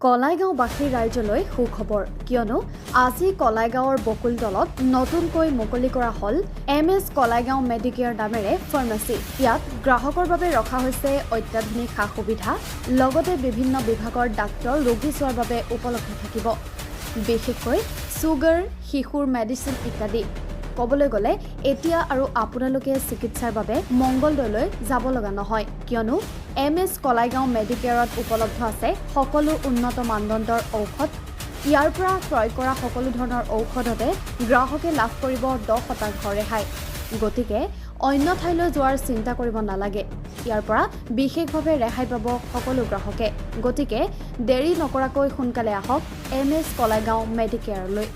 কলাইগাঁওবাসীৰ ৰাইজলৈ সুখবৰ কিয়নো আজি কলাইগাঁৱৰ বকুল দলত নতুনকৈ মুকলি কৰা হল MS কলাইগাঁও মেডিকেয়াৰ নামেৰে ফাৰ্মাচী। ইয়াত গ্ৰাহকৰ বাবে ৰখা হৈছে অত্যাধুনিক সা-সুবিধা লগতে বিভিন্ন বিভাগৰ ডাক্তৰ ৰোগী চোৱাৰ বাবে উপলব্ধ থাকিব। বিশেষকৈ সুগাৰ, শিশুৰ মেডিচিন ইত্যাদি। ক'বলৈ গ'লে এতিয়া আৰু আপোনালোকে চিকিৎসাৰ বাবে মংগলদৈলৈ যাব লগা নহয় কিয়নো MS কলাইগাঁও মেডিকেয়াৰত উপলব্ধ আছে সকলো উন্নত মানদণ্ডৰ ঔষধ। ইয়াৰ পৰা ক্ৰয় কৰা সকলো ধৰণৰ ঔষধতে গ্ৰাহকে লাভ কৰিব 10% ৰেহাই। গতিকে অন্য ঠাইলৈ যোৱাৰ চিন্তা কৰিব নালাগে। ইয়াৰ পৰা বিশেষভাৱে ৰেহাই পাব সকলো গ্ৰাহকে। গতিকে দেৰি নকৰাকৈ সোনকালে আহক MS কলাইগাঁও মেডিকেয়াৰলৈ।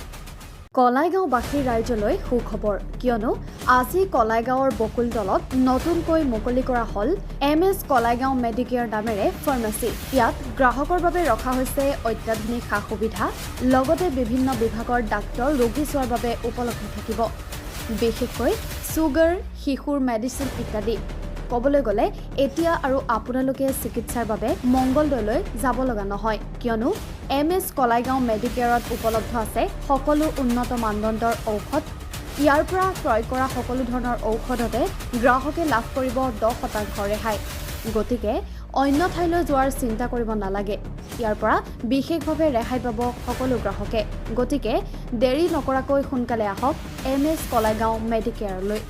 কলাইগাঁওবাসীৰ ৰাইজলৈ সুখবৰ কিয়নো আজি কলাইগাঁৱৰ বকুল দলত নতুনকৈ মুকলি কৰা হল MS কলাইগাঁও মেডিকেয়াৰ নামেৰে ফাৰ্মাচী। ইয়াত গ্ৰাহকৰ বাবে ৰখা হৈছে অত্যাধুনিক সা-সুবিধা লগতে বিভিন্ন বিভাগৰ ডাক্তৰ ৰোগী চোৱাৰ বাবে উপলব্ধ থাকিব। বিশেষকৈ সুগাৰ, শিশুৰ মেডিচিন ইত্যাদি। ক'বলৈ গ'লে এতিয়া আৰু আপোনালোকে চিকিৎসাৰ বাবে মংগলদৈলৈ যাব লগা নহয় কিয়নো MS কলাইগাঁও মেডিকেয়াৰত উপলব্ধ আছে সকলো উন্নত মানদণ্ডৰ ঔষধ। ইয়াৰ পৰা ক্ৰয় কৰা সকলো ধৰণৰ ঔষধতে গ্ৰাহকে লাভ কৰিব 10% ৰেহাই। গতিকে অন্য ঠাইলৈ যোৱাৰ চিন্তা কৰিব নালাগে। ইয়াৰ পৰা বিশেষভাৱে ৰেহাই পাব সকলো গ্ৰাহকে। গতিকে দেৰি নকৰাকৈ সোনকালে আহক MS কলাইগাঁও মেডিকেয়াৰলৈ।